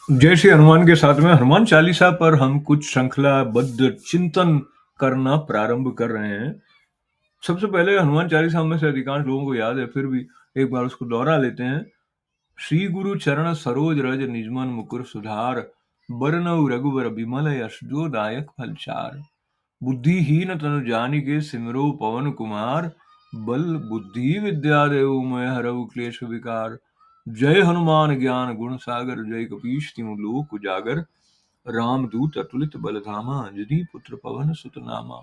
जय श्री हनुमान के साथ में हनुमान चालीसा पर हम कुछ श्रृंखलाबद्ध चिंतन करना प्रारंभ कर रहे हैं। सबसे पहले हनुमान चालीसा हम में से अधिकांश लोगों को याद है, फिर भी एक बार उसको दोहरा लेते हैं। श्री गुरु चरण सरोज रज निजमन मुकुर सुधार, बरनउँ रघुबर बिमल यश जो दायक फल चार। बुद्धिहीन तनु जानिके सिमरो पवन कुमार, बल बुद्धि विद्या देहु मैं हरऊ क्लेश विकार। जय हनुमान ज्ञान गुण सागर, जय कपीश तिहु लोक उजागर। रामदूत अतुलित बल धामा, अंजनी पुत्र पवन सुत नामा।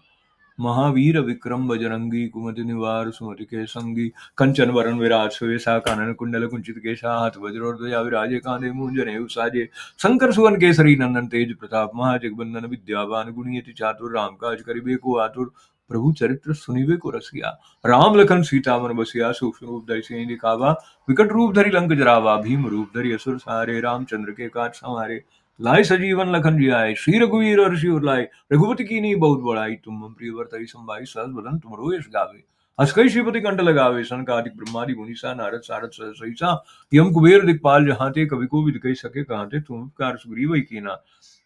महावीर विक्रम बजरंगी, कुमति निवार सुमति के संगी। कंचन वरण विराज सुवेशा, कानन कुंडल कुंचित केशा। हाथ वज्र और ध्वजा विराजे, कांधे मूंज जनेऊ साजे। शंकर सुवन केसरी नंदन तेज प्रताप, महाजगबंदन विद्यावान गुणियति चातुर। राम काज करिबे को आतुर, प्रभु चरित्र सुनिबे को रसिया। राम लखन सीता मन बसिया, सूक्ष्म रूप धरि सिंह दिखावा। विकट रूप धरि लंक जरावा, भीम रूप धरि असुर सहारे। रामचंद्र के काज संहारे, लाए सजीवन लखन जियाए। श्री रघुवीर हर्षि उर लाए, रघुपति कीन्ही बहुत बड़ाई। तुम मम प्रिय भरतहि संभाई, सहस बदन तुमरो यश गावे। हस कहि श्रीपति कंठ लगावे, सनकादिक ब्रह्मादि मुनीसा। नारद सारद सहसा, यम कुबेर दिक्पाल जहांते। कवि कोविद कहि सके कहते, तुम उपकार सुग्रीव कीना।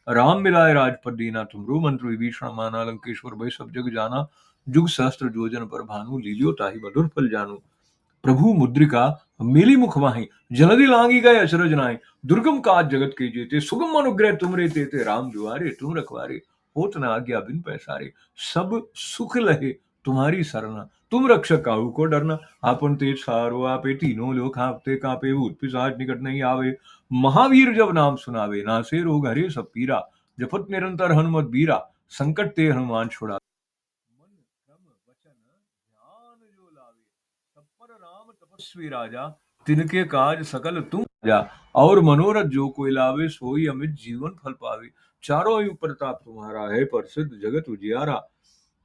राम मिलाए राजपद दीना, तुमरो मंत्र विभीषण माना। लंकेश्वर भय सब जग जाना, जुग सहस्त्र जोजन पर भानु। लील्यो ताहि मधुर फल जानू। प्रभु मुद्रिका मेली मुख माहि, जलधि लांगी गए अचरज नाहि। दुर्गम काज जगत के जेते, सुगम अनुग्रह तुमरे तेते। राम दुआरे तुम रखवारे, होत न आज्ञा बिन पैसारे। सब सुख लहे तुम्हारी सरना, तुम रक्षक काहू को डरना। आपन तेज सारो आपे, तीनों लोग कांपते कांपे। भूत पिशाच निकट नहीं आवे, महावीर जब नाम सुनावे। नासे रोग हरे सब पीरा, जपत निरंतर हनुमत बीरा। संकट ते हनुमान छुड़ा, मन क्रम वचन ध्यान जो लावे। सब पर राम तपस्वी राजा, तिनके काज सकल तुम जा। और मनोरथ जो कोई लावे, सोई अमित जीवन फल पावे। चारों युग प्रताप तुम्हारा है, प्रसिद्ध जगत उजियारा।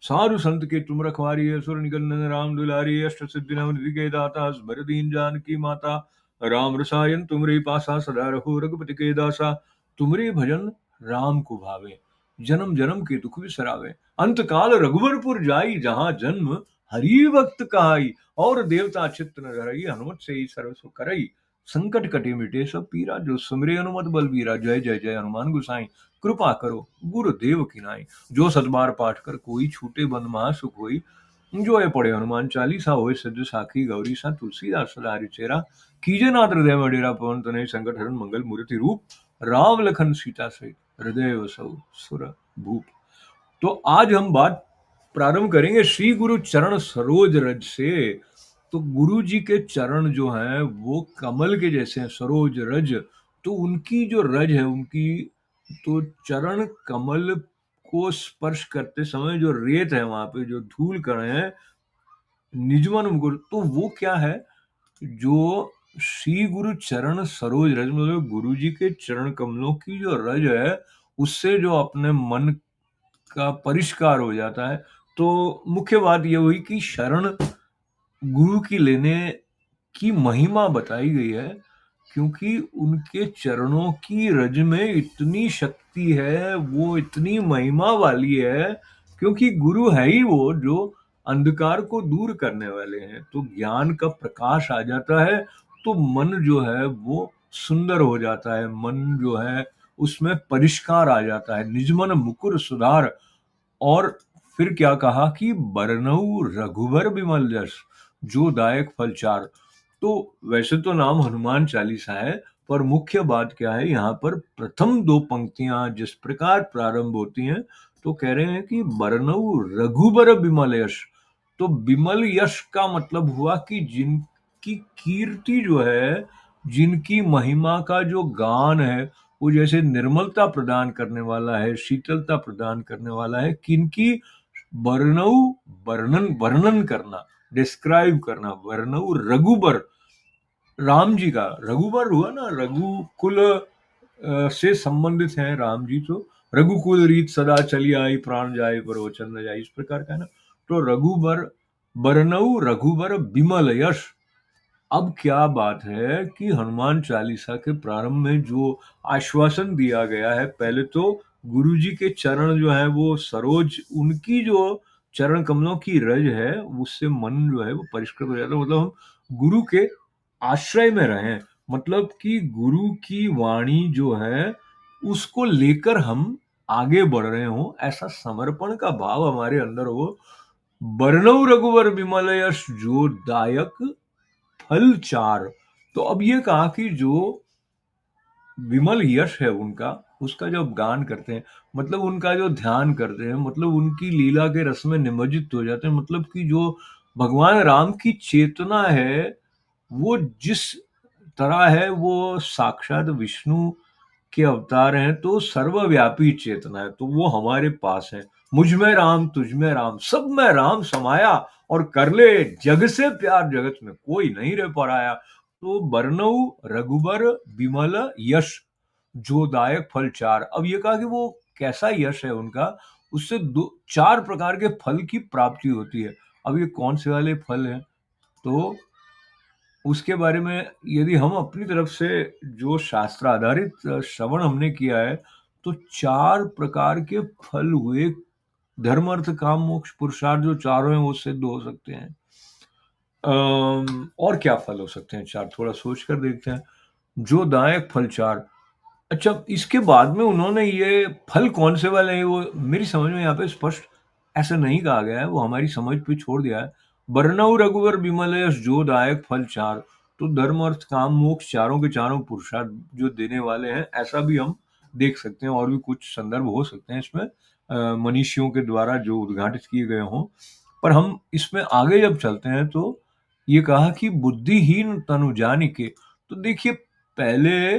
साधु संत के तुम रखवारी, असुर निकंदन राम दुलारी। अष्ट सिद्धि नव निधि के दाता, असबर दीन जानकी माता। राम रसायन तुमरे पासा, सदा रहो रघुपति के दासा। तुमरे भजन राम को भावे, जन्म जन्म के दुख बिसरावे। अंत काल रघुबरपुर जाई, जहाँ जन्म हरि भक्त कहाई। और देवता चित्त न धरई, हनुमत से ही सर्व सुख करई। संकट कटे मिटे सब पीरा, जो सुमरे हनुमत बलबीरा। जय जय जय हनुमान गोसाई, कृपा करो गुरुदेव की नाई। जो सतबार पाठ कर कोई, छूटे बंद महा सुख होई। जो ये पढ़े हनुमान चालीसा, होए सिद्ध साखी गौरी सा। तुलसीदास सदा हरिचेरा, कीजे नाथ हृदय में डेरा। पवन तनय संकट हरण, मंगल मूर्ति रूप। राम लखन सीता सहित, हृदय वसौ सुर भूप। तो आज हम बात प्रारंभ करेंगे श्री गुरु चरण सरोज रज से। तो गुरु जी के चरण जो हैं वो कमल के जैसे हैं, सरोज रज। तो उनकी जो रज है, उनकी तो चरण कमल को स्पर्श करते समय जो रेत है, वहां पे जो धूल कण है, निजमन मुकुर, तो वो क्या है? जो श्री गुरु चरण सरोज रज, मतलब गुरु जी के चरण कमलों की जो रज है, उससे जो अपने मन का परिष्कार हो जाता है। तो मुख्य बात यह हुई कि शरण गुरु की लेने की महिमा बताई गई है, क्योंकि उनके चरणों की रज में इतनी शक्ति है, वो इतनी महिमा वाली है। क्योंकि गुरु है ही वो जो अंधकार को दूर करने वाले हैं। तो ज्ञान का प्रकाश आ जाता है, तो मन जो है वो सुंदर हो जाता है, मन जो है उसमें परिष्कार आ जाता है, निजमन मुकुर सुधार। और फिर क्या कहा कि बरनऊ रघुबर बिमल जस, जो दायक फल चार। तो वैसे तो नाम हनुमान चालीसा है, पर मुख्य बात क्या है, यहाँ पर प्रथम दो पंक्तियां जिस प्रकार प्रारंभ होती हैं, तो कह रहे हैं कि बरनऊ रघुबर बिमल यश। तो बिमल यश का मतलब हुआ कि जिनकी कीर्ति जो है, जिनकी महिमा का जो गान है, वो जैसे निर्मलता प्रदान करने वाला है, शीतलता प्रदान करने वाला है। किनकी? वर्णऊ, वर्णन वर्णन करना, डिस्क्राइब करना। वर्णऊ रघुबर, राम जी का। रघुबर हुआ ना, रघुकुल से संबंधित हैं राम जी। तो रघुकुल रीत सदा चली आई, प्राण जाए पर वचन न जाए, इस प्रकार का है ना। तो रघुबर, बरनऊ रघुबर बिमल यश। अब क्या बात है कि हनुमान चालीसा के प्रारंभ में जो आश्वासन दिया गया है, पहले तो गुरु जी के चरण जो है वो सरोज, उनकी जो चरण कमलों की रज है, उससे मन जो है वो परिष्कृत हो जाता है। मतलब हम गुरु के आश्रय में रहें, मतलब कि गुरु की वाणी जो है, उसको लेकर हम आगे बढ़ रहे हों, ऐसा समर्पण का भाव हमारे अंदर हो। बरनउँ रघुवर बिमल यश जो दायक फल चार। तो अब ये कहा कि जो विमल यश है उनका, उसका जब गान करते हैं, मतलब उनका जो ध्यान करते हैं, मतलब उनकी लीला के रस में निमज्जित हो जाते हैं, मतलब कि जो भगवान राम की चेतना है, वो जिस तरह है, वो साक्षात विष्णु के अवतार हैं, तो सर्वव्यापी चेतना है, तो वो हमारे पास है। मुझ में राम, तुझ में राम, सब में राम समाया, और कर ले जग से प्यार, जगत में कोई नहीं रह पराया। तो बरनऊ रघुबर बिमल यश जो दायक फल चार। अब ये कहा कि वो कैसा यश है उनका, उससे दो चार प्रकार के फल की प्राप्ति होती है। अब ये कौन से वाले फल हैं, तो उसके बारे में यदि हम अपनी तरफ से जो शास्त्र आधारित श्रवण हमने किया है, तो चार प्रकार के फल हुए। धर्म अर्थ काम मोक्ष पुरुषार्थ जो चारों हैं वो सिद्ध हो सकते हैं। और क्या फल हो सकते हैं चार, थोड़ा सोच कर देखते हैं। जो दायक फल चार। अच्छा, इसके बाद में उन्होंने ये फल कौन से वाले हैं, वो मेरी समझ में यहाँ पे स्पष्ट ऐसा नहीं कहा गया है, वो हमारी समझ पे छोड़ दिया है। बरनऊ रघुवर बिमल यश जो दायक फल चार। तो धर्म अर्थ काम मोक्ष चारों के चारों पुरुषार्थ जो देने वाले हैं, ऐसा भी हम देख सकते हैं। और भी कुछ संदर्भ हो सकते हैं इसमें, मनीषियों के द्वारा जो उद्घाटित किए गए हों। पर हम इसमें आगे जब चलते हैं, तो ये कहा कि बुद्धिहीन तनु जानिके। तो देखिए, पहले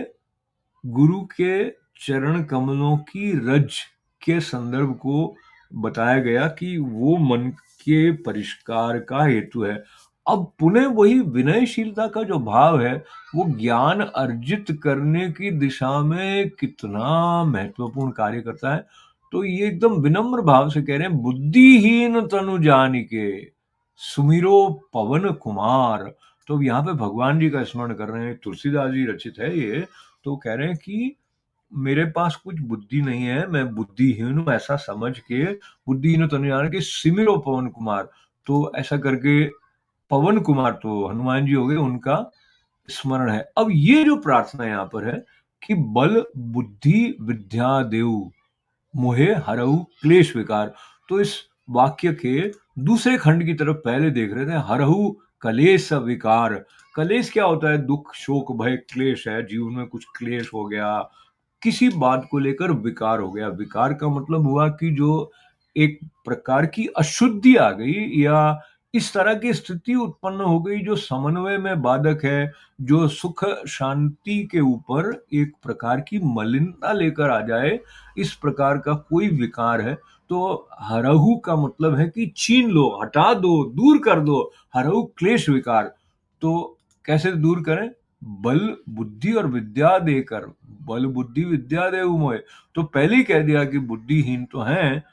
गुरु के चरण कमलों की रज के संदर्भ को बताया गया कि वो मन के परिष्कार का हेतु है। अब पुनः वही विनयशीलता का जो भाव है, वो ज्ञान अर्जित करने की दिशा में कितना महत्वपूर्ण कार्य करता है। तो ये एकदम विनम्र भाव से कह रहे हैं, बुद्धिहीन तनु जानिके सुमिरो पवन कुमार। तो यहाँ पे भगवान जी का स्मरण कर रहे हैं, तुलसीदास जी रचित है ये। तो कह रहे हैं कि मेरे पास कुछ बुद्धि नहीं है, मैं बुद्धिहीन हूँ, ऐसा समझ के बुद्धिहीन तनु जान के सिमिरो पवन कुमार। तो ऐसा करके पवन कुमार तो हनुमान जी हो गए, उनका स्मरण है। अब ये जो प्रार्थना यहाँ पर है कि बल बुद्धि विद्या देऊ मोहे हरऊ क्लेश विकार। तो इस वाक्य के दूसरे खंड की तरफ पहले देख रहे थे, हरऊ कलेश विकार। कलेश क्या होता है, दुख शोक भय क्लेश है, जीवन में कुछ क्लेश हो गया, किसी बात को लेकर विकार हो गया। विकार का मतलब हुआ कि जो एक प्रकार की अशुद्धि आ गई, या इस तरह की स्थिति उत्पन्न हो गई जो समन्वय में बाधक है, जो सुख शांति के ऊपर एक प्रकार की मलिनता लेकर आ जाए, इस प्रकार का कोई विकार है। तो हरहु का मतलब है कि छीन लो, हटा दो, दूर कर दो। हरहु क्लेश विकार। तो कैसे दूर करें, बल बुद्धि और विद्या देकर। बल बुद्धि विद्या दे मोहे। तो पहले ही कह दिया कि बुद्धिहीन तो हैं,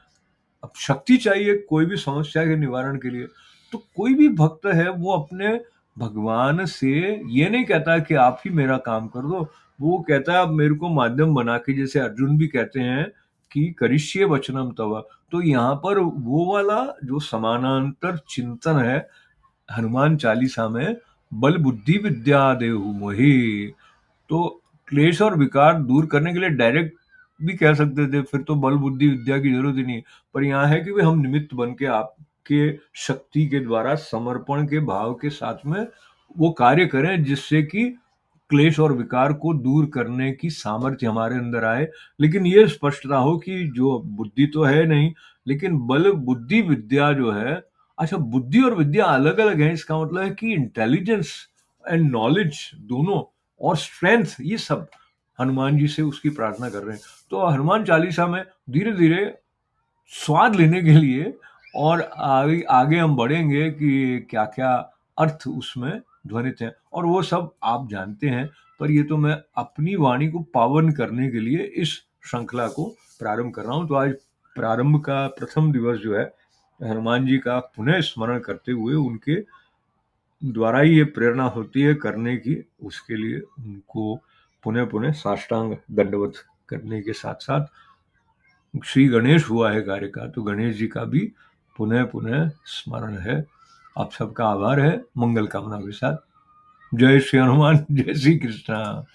अब शक्ति चाहिए कोई भी समस्या के निवारण के लिए। तो कोई भी भक्त है, वो अपने भगवान से ये नहीं कहता कि आप ही मेरा काम कर दो, वो कहता है आप मेरे को माध्यम बना के, जैसे अर्जुन भी कहते हैं कि करिष्ये वचनम तव। तो यहाँ पर वो वाला जो समानांतर चिंतन है हनुमान चालीसा में, बल बुद्धि विद्या देहु मोहि। तो क्लेश और विकार दूर करने के लिए डायरेक्ट भी कह सकते थे, फिर तो बल बुद्धि विद्या की जरूरत ही नहीं। पर यहाँ है कि वे हम निमित्त बन के आपके शक्ति के द्वारा समर्पण के भाव के साथ में वो कार्य करें, जिससे कि क्लेश और विकार को दूर करने की सामर्थ्य हमारे अंदर आए। लेकिन ये स्पष्टता हो कि जो बुद्धि तो है नहीं, लेकिन बल बुद्धि विद्या जो है। अच्छा, बुद्धि और विद्या अलग अलग है, इसका मतलब है कि इंटेलिजेंस एंड नॉलेज दोनों, और स्ट्रेंथ, ये सब हनुमान जी से उसकी प्रार्थना कर रहे हैं। तो हनुमान चालीसा में धीरे धीरे स्वाद लेने के लिए, और आगे आगे हम बढ़ेंगे कि क्या क्या अर्थ उसमें ध्वनित हैं, और वो सब आप जानते हैं। पर ये तो मैं अपनी वाणी को पावन करने के लिए इस श्रृंखला को प्रारंभ कर रहा हूँ। तो आज प्रारंभ का प्रथम दिवस जो है, हनुमान जी का पुनः स्मरण करते हुए उनके द्वारा ही ये प्रेरणा होती है करने की, उसके लिए उनको पुनः पुनः साष्टांग दंडवत करने के साथ साथ श्री गणेश हुआ है कार्य का, तो गणेश जी का भी पुनः पुनः स्मरण है। आप सबका आभार है, मंगल कामना के साथ। जय श्री हनुमान, जय श्री कृष्णा।